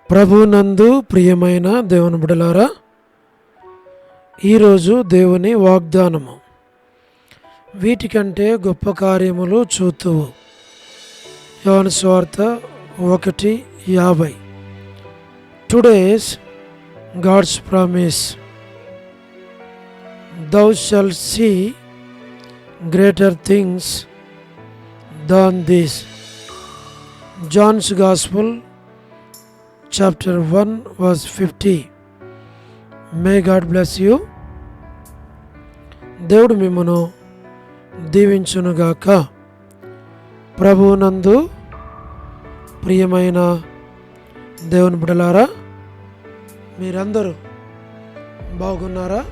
ప్రభునందు ప్రియమైన దేవుని బిడ్డలారా, ఈరోజు దేవుని వాగ్దానము. వీటికంటే గొప్ప కార్యములు చూతువు. యోహాను సువార్త 1:50. Today's God's promise, thou shalt see greater things than this. John's Gospel chapter 1 verse 50. May God bless you. దేవుడు మిమ్మును దీవించునుగాక. ప్రభువునందు ప్రియమైన దేవుని బిడ్డలారా, మీరందరూ బాగున్నారా?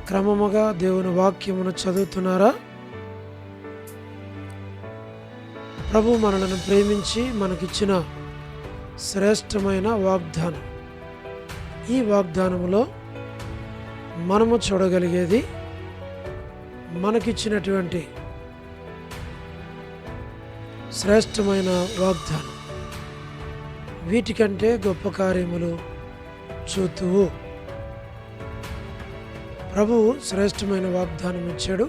క్రమముగా దేవుని వాక్యమును చదువుతున్నారా? ప్రభు మనలను ప్రేమించి మనకిచ్చిన శ్రేష్టమైన వాగ్దానం. ఈ వాగ్దానములో మనము చూడగలిగేది మనకిచ్చినటువంటి శ్రేష్టమైన వాగ్దానం. వీటికంటే గొప్ప కార్యములు చూతువు. ప్రభువు శ్రేష్టమైన వాగ్దానం ఇచ్చాడు.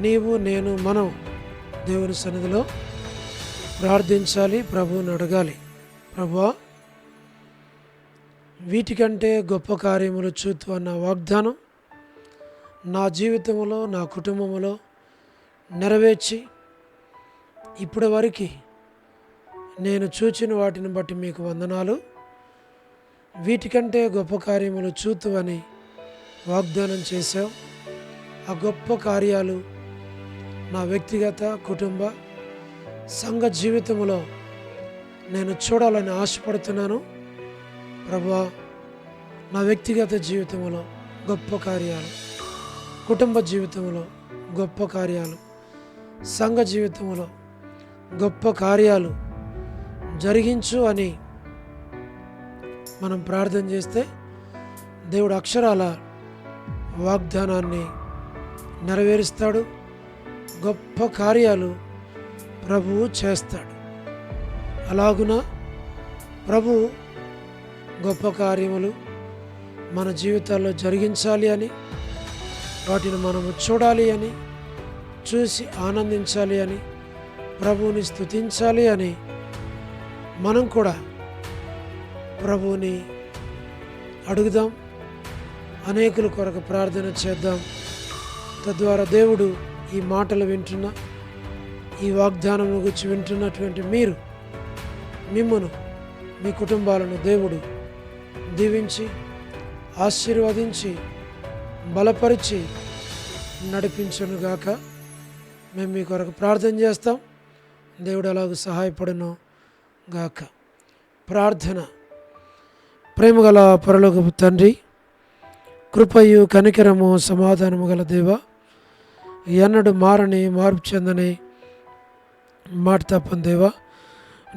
నీవు, నేను, మనం దేవుని సన్నిధిలో ప్రార్థించాలి, ప్రభువుని అడగాలి. ప్రభువా, వీటికంటే గొప్ప కార్యములు చూతు అన్న వాగ్దానం నా జీవితంలో, నా కుటుంబంలో నెరవేర్చి ఇప్పటి వరకు నేను చూచిన వాటిని బట్టి మీకు వందనాలు. వీటికంటే గొప్ప కార్యములు చూతు అని వాగ్దానం చేశావు. ఆ గొప్ప కార్యాలు నా వ్యక్తిగత, కుటుంబ, సంఘ జీవితంలో నేను చూడాలని ఆశపడుతున్నాను. ప్రభువా, నా వ్యక్తిగత జీవితంలో గొప్ప కార్యాలు, కుటుంబ జీవితంలో గొప్ప కార్యాలు, సంఘ జీవితంలో గొప్ప కార్యాలు జరిగించు అని మనం ప్రార్థన చేస్తే దేవుడు అక్షరాల వాగ్దానాన్ని నెరవేరుస్తాడు. గొప్ప కార్యాలు ప్రభువు చేస్తాడు. అలాగున ప్రభువు గొప్ప కార్యములు మన జీవితాల్లో జరిగించాలి అని, వాటిని మనము చూడాలి అని, చూసి ఆనందించాలి అని, ప్రభువుని స్తుతించాలి అని మనం కూడా ప్రభువుని అడుగుదాం. అనేకుల కొరకు ప్రార్థన చేద్దాం. తద్వారా దేవుడు ఈ మాటలు వింటున్న, ఈ వాగ్దానం గురించి వింటున్నటువంటి మీరు, మిమ్మును, మీ కుటుంబాలను దేవుడు దీవించి, ఆశీర్వదించి, బలపరిచి నడిపించునుగాక. మేము మీ కొరకు ప్రార్థన చేస్తాం. దేవుడు అలాగూ సహాయపడును గాక. ప్రార్థన. ప్రేమగల పరలోకపు తండ్రి, కృపయు కనికరము సమాధానము గల దేవ, ఎన్నడు మారని, మార్పు చెందని, మాట తప్పని దేవా,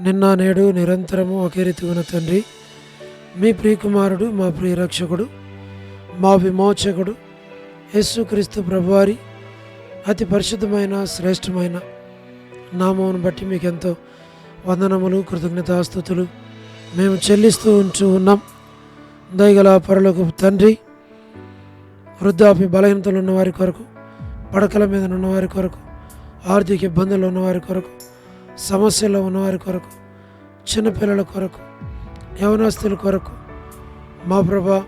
నిన్న నేడు నిరంతరము ఒకే రీతి ఉన్న తండ్రి, మీ ప్రియకుమారుడు, మా ప్రియ రక్షకుడు, మా విమోచకుడు యేసుక్రీస్తు ప్రభువారి అతి పరిశుద్ధమైన శ్రేష్టమైన నామమును బట్టి మీకెంతో వందనములు, కృతజ్ఞతాస్తుతులు మేము చెల్లిస్తూ ఉన్నాం. దయగల పరలోకపు తండ్రి, వృద్ధాప్య బలహీనతలు ఉన్నవారి కొరకు, పడకల మీద ఉన్నవారి కొరకు, ఆర్థిక ఇబ్బందులు ఉన్నవారి కొరకు, సమస్యల్లో ఉన్నవారి కొరకు, చిన్నపిల్లల కొరకు, యవనస్తుల కొరకు, మా ప్రభా,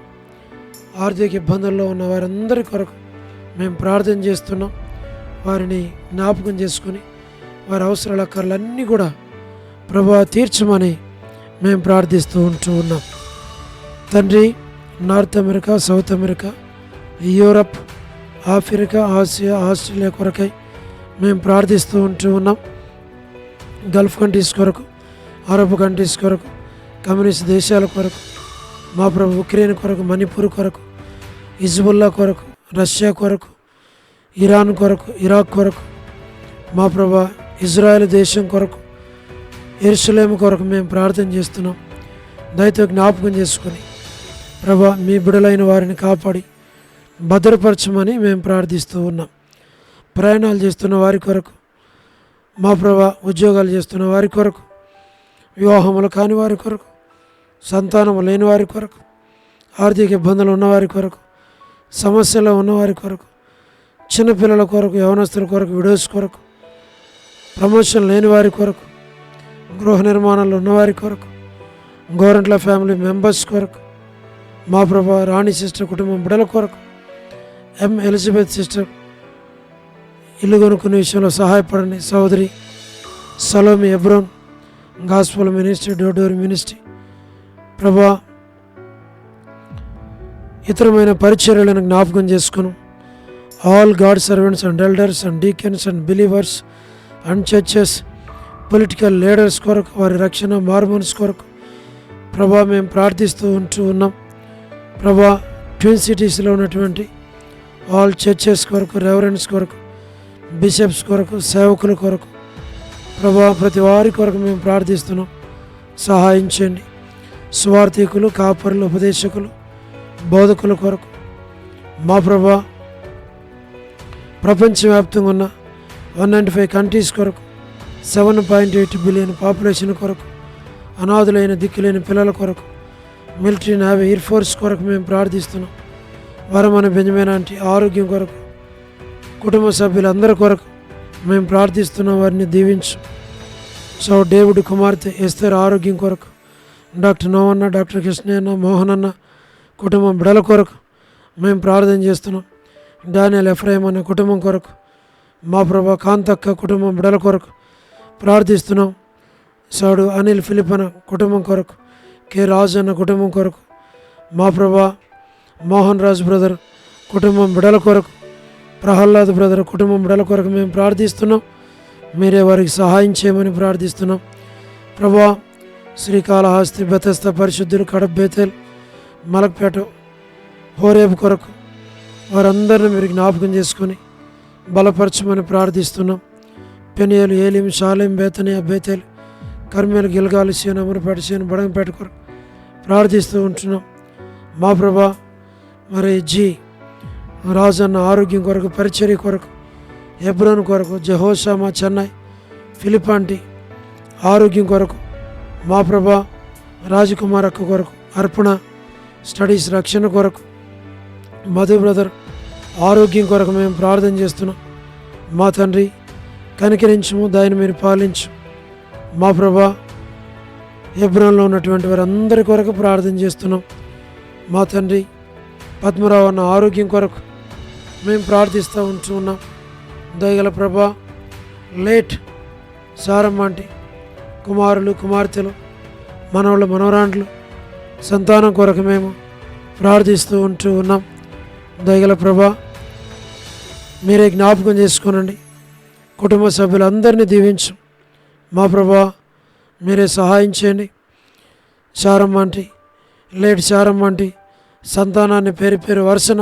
ఆర్థిక ఇబ్బందుల్లో ఉన్న వారందరి కొరకు మేము ప్రార్థన చేస్తున్నాం. వారిని జ్ఞాపకం చేసుకుని వారి అవసరాల అక్కర్లన్నీ కూడా ప్రభా తీర్చమని మేము ప్రార్థిస్తూ ఉన్నాం. తండ్రి, north America, south America, Europe, Africa, Asia, Australia కొరకై మేము ప్రార్థిస్తూ ఉన్నాం. గల్ఫ్ కంట్రీస్ కొరకు, అరబ్ కంట్రీస్ కొరకు, కమ్యూనిస్ట్ దేశాల కొరకు, మా ప్రభు ఉక్రెయిన్ కొరకు, మణిపూర్ కొరకు, హిజ్బుల్లా కొరకు, రష్యా కొరకు, ఇరాన్ కొరకు, ఇరాక్ కొరకు, మా ప్రభా ఇజ్రాయెల్ దేశం కొరకు, యెరూషలేము కొరకు మేము ప్రార్థన చేస్తున్నాం. దయతో జ్ఞాపకం చేసుకొని ప్రభా, మీ బిడలైన వారిని కాపాడి భద్రపరచమని మేము ప్రార్థిస్తూ ఉన్నాం. ప్రయాణాలు చేస్తున్న వారి కొరకు, మా ప్రభా ఉద్యోగాలు చేస్తున్న వారి కొరకు, వివాహములు కాని వారి కొరకు, సంతానము లేని వారి కొరకు, ఆర్థిక ఇబ్బందులు ఉన్నవారి కొరకు, సమస్యలో ఉన్నవారి కొరకు, చిన్నపిల్లల కొరకు, యవనస్తుల కొరకు, విడోస్ కొరకు, ప్రమోషన్ లేని వారి కొరకు, గృహ నిర్మాణాలు ఉన్నవారి కొరకు, గోరంట్ల ఫ్యామిలీ మెంబర్స్ కొరకు, మా ప్రభా రాణి సిస్టర్ కుటుంబం బిడల కొరకు, ఎం ఎలిజబెత్ సిస్టర్ ఇల్లు కొనుక్కునే విషయంలో సహాయపడండి. సోదరి Salome Hebron gospel ministry, door ministry Prabha ఇతరమైన పరిచర్యలను జ్ఞాపకం చేసుకును. All God servants and elders and deacons and believers and churches, political leaders కొరకు, వారి రక్షణ, మార్మన్స్ కొరకు ప్రభా మేము ప్రార్థిస్తూ ఉన్నాం. ప్రభా ట్విన్ సిటీస్లో ఉన్నటువంటి ఆల్ చర్చెస్ కొరకు, రెవరెండ్స్ కొరకు, బిషప్స్ కొరకు, సేవకుల కొరకు ప్రభా ప్రతి వారి కొరకు మేము ప్రార్థిస్తున్నాం. సహాయం చేయండి. సువార్థికులు, కాపరులు, ఉపదేశకులు, బోధకుల కొరకు మా ప్రభా ప్రపంచవ్యాప్తంగా ఉన్న 195 కంట్రీస్ కొరకు, 7.8 బిలియన్ పాపులేషన్ కొరకు, అనాథులైన దిక్కులేని పిల్లల కొరకు, మిలిటరీ, నేవీ, ఎయిర్ ఫోర్స్ కొరకు మేము ప్రార్థిస్తున్నాం. వరమన బెంజమిన్ ఆంటీ ఆరోగ్యం కొరకు, కుటుంబ సభ్యులందరి కొరకు మేము ప్రార్థిస్తున్నాం. వారిని దీవించు. సో డేవిడ్ కుమార్తె ఎస్తేర్ ఆరోగ్యం కొరకు, డాక్టర్ నోవన్న, డాక్టర్ కృష్ణయ్యన్న, మోహనన్న కుటుంబం బిడల కొరకు మేము ప్రార్థన చేస్తున్నాం. డానియల్ ఎఫ్రాయిం అన్న కుటుంబం కొరకు, మా ప్రభా కాంతక్క కుటుంబం బిడల కొరకు ప్రార్థిస్తున్నాం. సాడు అనిల్ ఫిలిప్ అన్న కుటుంబం కొరకు, కె రాజు అన్న కుటుంబం కొరకు, మా ప్రభా మోహన్ రాజ్ బ్రదర్ కుటుంబం బిడల కొరకు, ప్రహ్లాద్ బ్రదర్ కుటుంబం బిడల కొరకు మేము ప్రార్థిస్తున్నాం. మీరే వారికి సహాయం చేయమని ప్రార్థిస్తున్నాం. ప్రభా శ్రీకాళహస్తి, బెతస్త పరిశుద్ధులు, కడప, బేతేల్, మలక్పేట, హోరేబు కొరకు వారందరిని మీరు జ్ఞాపకం చేసుకొని బలపరచమని ప్రార్థిస్తున్నాం. పెనియలు, ఏలిం, షాలేం, బేతనియా, బేతేల్, కర్మేలు, గిల్గాలు, సీను, అమరపేట, సీను, బడంగపేట కొరకు ప్రార్థిస్తూ ఉంటున్నాం. మా ప్రభా మరి జీ రాజన్న ఆరోగ్యం కొరకు, పరిచర్య కొరకు, ఎబ్రోన్ కొరకు, జెహోషామా చెన్నై, ఫిలిపాంటి ఆరోగ్యం కొరకు, మా ప్రభా రాజకుమార్ అక్క కొరకు, అర్పణ స్టడీస్ రక్షణ కొరకు, మధు బ్రదర్ ఆరోగ్యం కొరకు మేము ప్రార్థన చేస్తున్నాం. మా తండ్రి కనికరించము, దాన్ని మీరు పాలించు. మా ప్రభా ఎబ్రోన్లో ఉన్నటువంటి వారందరి కొరకు ప్రార్థన చేస్తున్నాం. మా తండ్రి పద్మరావు అన్న ఆరోగ్యం కొరకు మేము ప్రార్థిస్తూ ఉంటున్నాం. దయగల ప్రభా లేట్ సారమ్మంటి కుమారులు, కుమార్తెలు, మనవళ్ళు, మనవరాండ్లు సంతానం కొరకు మేము ప్రార్థిస్తూ ఉన్నాం. దయగల ప్రభా మీరే జ్ఞాపకం చేసుకునండి. కుటుంబ సభ్యులందరినీ దీవించు. మా ప్రభా మీరే సహాయం చేయండి. శారమ్మంటి, లేట్ శారమ్మంటి సంతానాన్ని పేరు పేరు వరుసన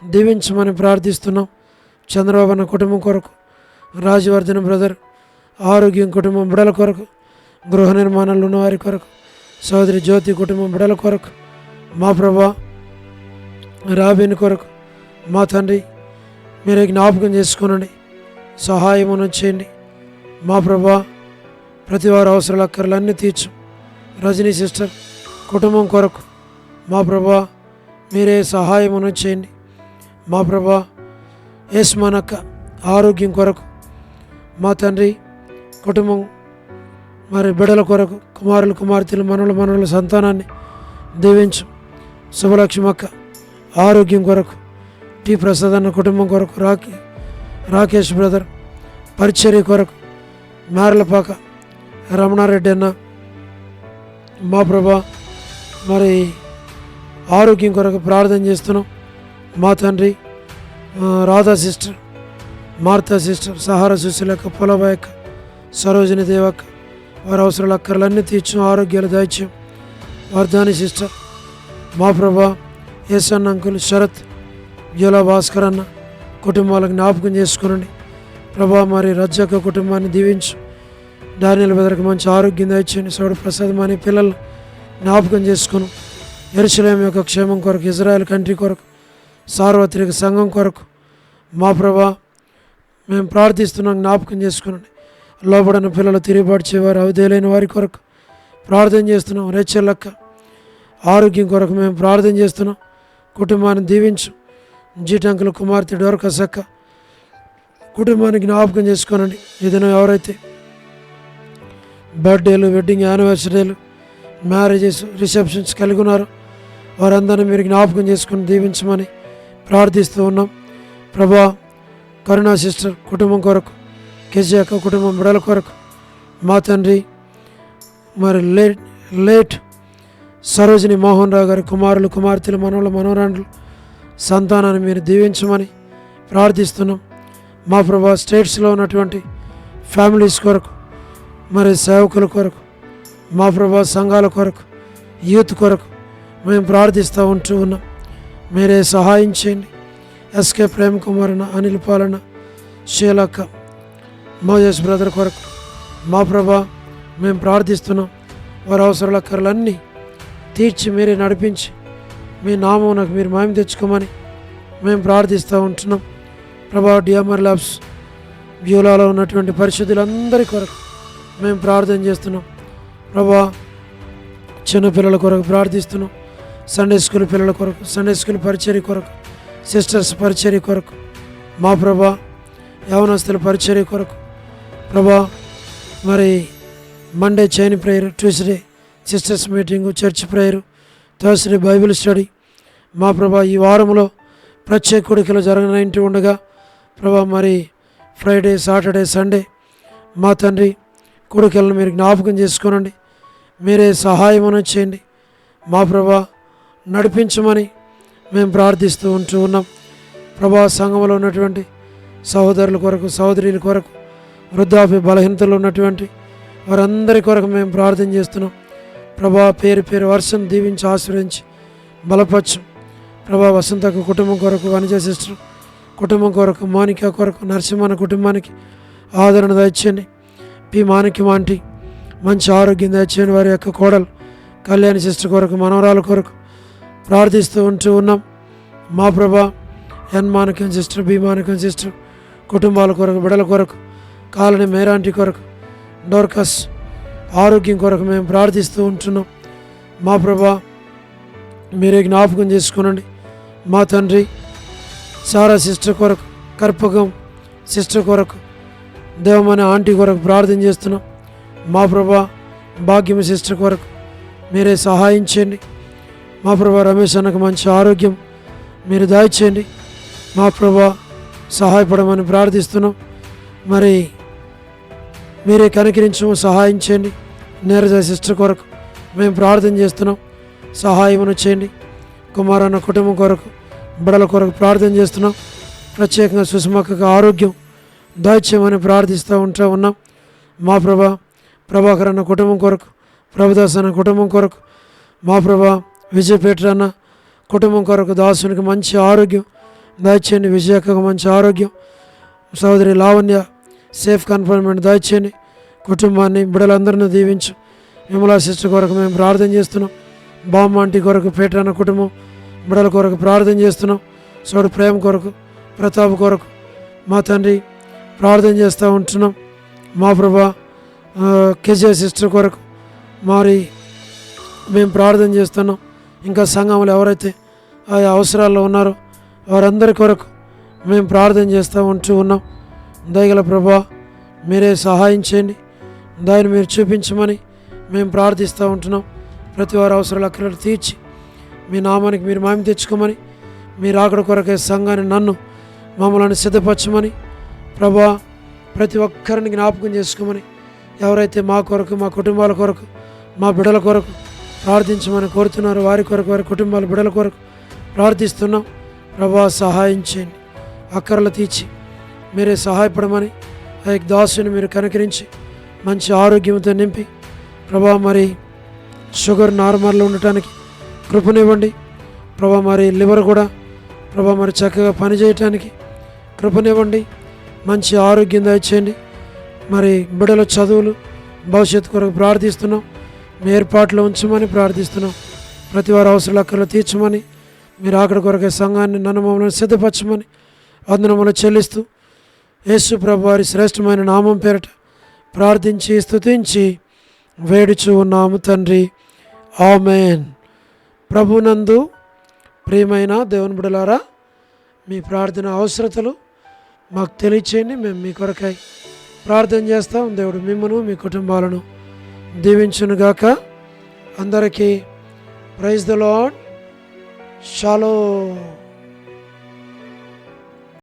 దీవించమని ప్రార్థిస్తున్నాం. చంద్రబాబు అన్న కుటుంబం కొరకు, రాజవర్ధన్ బ్రదర్ ఆరోగ్యం కుటుంబం బిడల కొరకు, గృహ నిర్మాణాలు ఉన్నవారి కొరకు, సోదరి జ్యోతి కుటుంబం బిడల కొరకు, మా ప్రభా రాబిన్ కొరకు మా తండ్రి మీరే జ్ఞాపకం చేసుకునండి. సహాయమును చేయండి. మా ప్రభా ప్రతి వారి అవసరాల అక్కర్లన్నీ తీర్చు. రజనీ సిస్టర్ కుటుంబం కొరకు మా ప్రభా మీరే సహాయమును చేయండి. మా ప్రభా యస్మానక్క ఆరోగ్యం కొరకు, మా తండ్రి కుటుంబం మరి బిడల కొరకు, కుమారులు, కుమార్తెలు, మనవల సంతానాన్ని దీవించు. శుభలక్ష్మక్క ఆరోగ్యం కొరకు, టి ప్రసాద్ అన్న కుటుంబం కొరకు, రాకేష్ బ్రదర్ పరిచర్య కొరకు, మేరలపాక రమణారెడ్డి అన్న మా ప్రభా మరి ఆరోగ్యం కొరకు ప్రార్థన చేస్తున్నాం. మా తండ్రి Radha sister, Martha sister, Sahara సుశీలక్క, పొలబాయక్క, సరోజిని దేవక్క వారి అవసరాల అక్కర్లన్నీ తీర్చు. ఆరోగ్యాలు దయచేయం. వర్ధాని సిస్టర్, మా ప్రభా ఎస్ఎన్ అంకుల్, శరత్, జ్యోలా భాస్కర్ అన్న కుటుంబాలకు జ్ఞాపకం చేసుకునండి. ప్రభా మరి రజ్జక్క కుటుంబాన్ని దీవించు. డానియల్ బెదర్కి మంచి ఆరోగ్యం దయచేయండి. సౌడు ప్రసాద్ అనే పిల్లలు జ్ఞాపకం చేసుకుని, యెరూషలేము యొక్క క్షేమం కొరకు, ఇజ్రాయెల్ కంట్రీ కొరకు, సార్వత్రిక సంఘం కొరకు మా ప్రభా మేము ప్రార్థిస్తున్నాం. జ్ఞాపకం చేసుకునండి. లోబడిన పిల్లలు, తిరుగుబాటు చేయవారు, అవధేయులైన వారి కొరకు ప్రార్థన చేస్తున్నాం. రేచెల్లక్క ఆరోగ్యం కొరకు మేము ప్రార్థన చేస్తున్నాం. కుటుంబాన్ని దీవించు. జీటంకుల కుమార్తె డోర్కసక్క కుటుంబానికి జ్ఞాపకం చేసుకోనండి. ఏదైనా ఎవరైతే బర్త్డేలు, వెడ్డింగ్ యానివర్సరీలు, మ్యారేజెస్, రిసెప్షన్స్ కలిగి ఉన్నారో వారందరినీ మీరు జ్ఞాపకం చేసుకుని దీవించమని ప్రార్థిస్తూ ఉన్నాం. ప్రభా, కరుణా సిస్టర్ కుటుంబం కొరకు, కేజీ అక్క కుటుంబం బిడల కొరకు, మా తండ్రి మరి లేట్ సరోజిని మోహన్ రావు గారి కుమారులు, కుమార్తెలు, మనవలు, మనవరాండ్లు సంతానాన్ని మీరు దీవించమని ప్రార్థిస్తున్నాం. మా ప్రభా, స్టేట్స్లో ఉన్నటువంటి ఫ్యామిలీస్ కొరకు, మరి సేవకుల కొరకు, మా ప్రభా సంఘాల కొరకు, యూత్ కొరకు మేము ప్రార్థిస్తూ ఉన్నాం. మీరే సహాయం చేయండి. ఎస్కే ప్రేమ్ కుమార్ అన్న, అనిల్ పాలన, షీలక్క, మోజస్ బ్రదర్ కొరకు మా ప్రభా మేము ప్రార్థిస్తున్నాం. వారి అవసరాలక్కర్లన్నీ తీర్చి మీరే నడిపించి మీ నామమునకు మీరు మహిమ తెచ్చుకోమని మేము ప్రార్థిస్తూ ఉంటున్నాం. ప్రభా, డిఎంఆర్ ల్యాబ్స్ బ్యూలాలో ఉన్నటువంటి పరిశుద్ధులందరి కొరకు మేము ప్రార్థన చేస్తున్నాం. ప్రభా, చిన్నపిల్లల కొరకు ప్రార్థిస్తున్నాం. సండే స్కూల్ పిల్లల కొరకు, సండే స్కూల్ పరిచర్య కొరకు, సిస్టర్స్ పరిచర్య కొరకు, మా ప్రభా యవనస్తుల పరిచర్య కొరకు, ప్రభా మరి Monday chain prayer, Tuesday sisters meeting, church prayer, Thursday Bible study, మా ప్రభా ఈ వారంలో ప్రత్యేక కూడికలు జరగనంటూ ఉండగా ప్రభా మరి ఫ్రైడే, సాటర్డే, సండే మా తండ్రి కూడికలను మీరు జ్ఞాపకం చేసుకోనండి. మీరే సహాయం చేయండి. మా ప్రభా నడిపించమని మేము ప్రార్థిస్తూ ఉన్నాం. ప్రభా, సంఘంలో ఉన్నటువంటి సహోదరుల కొరకు, సహోదరుల కొరకు, వృద్ధాప్య బలహీనతలు ఉన్నటువంటి వారందరి కొరకు మేము ప్రార్థన చేస్తున్నాం. ప్రభా, పేరు పేరు వర్షం దీవించి ఆశ్రయించి బలపరచు. ప్రభా, వసంతకు కుటుంబం కొరకు, వనిజ సిస్టర్ కుటుంబం కొరకు, మోనికా కొరకు, నరసింహన కుటుంబానికి ఆదరణ దయచేయండి. పి మాణిక్యం ఆంటీ మంచి ఆరోగ్యం దయచేయండి. వారి యొక్క కోడలు కళ్యాణి సిస్టర్ కొరకు, మనవరాల కొరకు ప్రార్థిస్తూ ఉన్నాం. మా ప్రభా, ఎన్ మాణిక్యం సిస్టర్, బి మాణిక్యం సిస్టర్ కుటుంబాల కొరకు, బిడల కొరకు, కాలనీ మేరాంటి కొరకు, డోర్కస్ ఆరోగ్యం కొరకు మేము ప్రార్థిస్తూ ఉంటున్నాం. మా ప్రభా మీరే జ్ఞాపకం చేసుకునండి. మా తండ్రి సారా సిస్టర్ కొరకు, కర్పకం సిస్టర్ కొరకు, దేవమనే ఆంటీ కొరకు ప్రార్థన చేస్తున్నాం. మా ప్రభా భాగ్యం సిస్టర్ కొరకు మీరే సహాయం చేయండి. మా ప్రభా రమేష్ అన్నకు మంచి ఆరోగ్యం మీరు దయచేయండి. మా ప్రభా సహాయపడమని ప్రార్థిస్తున్నాం. మరి మీరే కనికరించము, సహాయం చేయండి. నీరజ సిస్టర్ కొరకు మేము ప్రార్థన చేస్తున్నాం. సహాయమును చేయండి. కుమారన్న కుటుంబం కొరకు, బిడల కొరకు ప్రార్థన చేస్తున్నాం. ప్రత్యేకంగా సుష్మక్కకు ఆరోగ్యం దయచేయమని ప్రార్థిస్తూ ఉన్నాం. మా ప్రభాకర్ అన్న కుటుంబం కొరకు, ప్రభుదాస్ అన్న కుటుంబం కొరకు, మా ప్రభా విజయపేట అన్న కుటుంబం కొరకు, దాసునికి మంచి ఆరోగ్యం దయచేయండి. విజయక్కకు మంచి ఆరోగ్యం, సోదరి లావణ్య సేఫ్ కన్ఫర్మెంట్ దయచేయండి. కుటుంబాన్ని, బిడలందరినీ దీవించు. విమలా సిస్టర్ కొరకు మేము ప్రార్థన చేస్తున్నాం. బామ్మ ఆంటీ కొరకు, పేట అన్న కుటుంబం బిడల కొరకు ప్రార్థన చేస్తున్నాం. సోడు ప్రేమ కొరకు, ప్రతాప్ కొరకు మా తండ్రి ప్రార్థన చేస్తూ ఉంటున్నాం. మా ప్రభా కేజే సిస్టర్ కొరకు మరి మేము ప్రార్థన చేస్తున్నాం. ఇంకా సంఘంలో ఎవరైతే ఆ అవసరాల్లో ఉన్నారో వారందరి కొరకు మేము ప్రార్థన చేస్తూ ఉన్నాం. దయగల ప్రభా మీరే సహాయం చేయండి. దాన్ని మీరు చూపించమని మేము ప్రార్థిస్తూ ఉంటున్నాం. ప్రతి వారి అవసరాలు అక్కడ తీర్చి మీ నామానికి మీరు మహిమ తెచ్చుకోమని, మీరు ఆకడ కొరకే సంఘాన్ని, నన్ను మమ్మల్ని సిద్ధపరచమని ప్రభా ప్రతి ఒక్కరిని జ్ఞాపకం చేసుకోమని, ఎవరైతే మా కొరకు, మా కుటుంబాల కొరకు, మా బిడల కొరకు ప్రార్థించమని కోరుతున్నారో వారి కొరకు, వారి కుటుంబాల బిడల కొరకు ప్రార్థిస్తున్నాం. ప్రభా సహాయం చేయండి. అక్కర్లు తీర్చి మీరే సహాయపడమని, ఆ యొక్క దాసుని మీరు కనుకరించి మంచి ఆరోగ్యంతో నింపి ప్రభా మరి షుగర్ నార్మల్లో ఉండటానికి కృపనివ్వండి. ప్రభా మరి లివర్ కూడా ప్రభా మరి చక్కగా పనిచేయటానికి కృపనివ్వండి. మంచి ఆరోగ్యం దయచేయండి. మరి బిడ్డల చదువులు, భవిష్యత్తు కొరకు ప్రార్థిస్తున్నాం. మీ ఏర్పాట్లో ఉంచమని ప్రార్థిస్తున్నాం. ప్రతి వారి అవసరాలు అక్కర్లు తీర్చమని, మీరు ఆకడ కొరకే సంఘాన్ని, నన్ను మమ్మల్ని సిద్ధపరచమని వందనములు చెల్లిస్తూ యేసు ప్రభు వారి శ్రేష్టమైన నామం పేరట ప్రార్థించి స్తుతించి వేడుచు ఉన్నాము తండ్రి, ఆమేన్. ప్రభునందు ప్రియమైన దేవుని బిడ్డలారా, మీ ప్రార్థన అవసరతలు మాకు తెలియచేయండి. మేము మీ కొరకై ప్రార్థన చేస్తాం. దేవుడు మిమ్మను మీ కుటుంబాలను దీవించునుగాక. అందరికీ ప్రైజ్ ద లార్డ్. షాలోమ్.